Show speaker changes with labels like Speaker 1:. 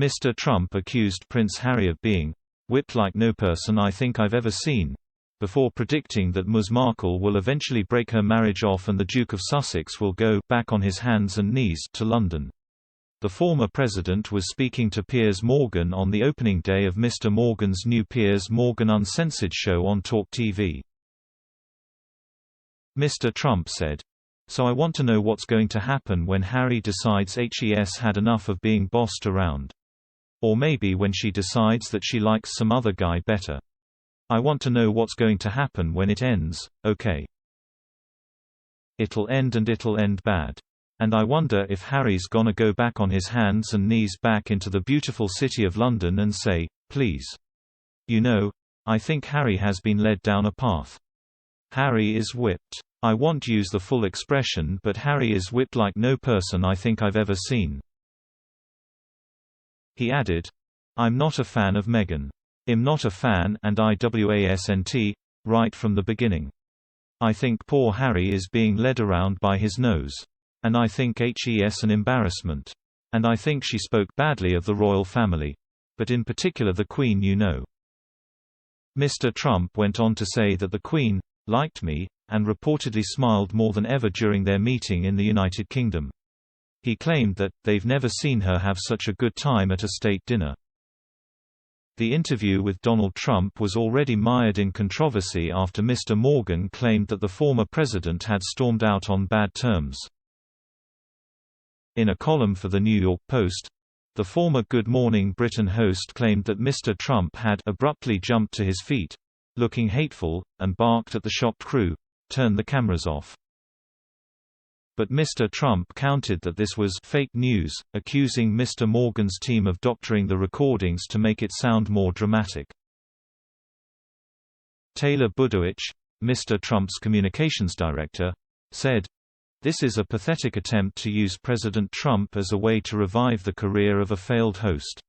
Speaker 1: Mr. Trump accused Prince Harry of being whipped like no person I think I've ever seen, before predicting that Ms Markle will eventually break her marriage off and the Duke of Sussex will go back on his hands and knees to London. The former president was speaking to Piers Morgan on the opening day of Mr. Morgan's new Piers Morgan Uncensored show on Talk TV. Mr. Trump said, "So I want to know what's going to happen when Harry decides he's had enough of being bossed around. Or maybe when she decides that she likes some other guy better. I want to know what's going to happen when it ends, okay? It'll end and it'll end bad. And I wonder if Harry's gonna go back on his hands and knees back into the beautiful city of London and say, please. You know, I think Harry has been led down a path. Harry is whipped. I won't use the full expression, but Harry is whipped like no person I think I've ever seen." He added, "I'm not a fan of Meghan. I'm not a fan and IWASNT, right from the beginning. I think poor Harry is being led around by his nose. And I think he's an embarrassment. And I think she spoke badly of the royal family. But in particular the Queen, you know." Mr. Trump went on to say that the Queen liked me, and reportedly smiled more than ever during their meeting in the United Kingdom. He claimed that they've never seen her have such a good time at a state dinner. The interview with Donald Trump was already mired in controversy after Mr. Morgan claimed that the former president had stormed out on bad terms. In a column for the New York Post, the former Good Morning Britain host claimed that Mr. Trump had abruptly jumped to his feet, looking hateful, and barked at the shocked crew, "Turn the cameras off." But Mr. Trump countered that this was fake news, accusing Mr. Morgan's team of doctoring the recordings to make it sound more dramatic. Taylor Budowich, Mr. Trump's communications director, said, "This is a pathetic attempt to use President Trump as a way to revive the career of a failed host.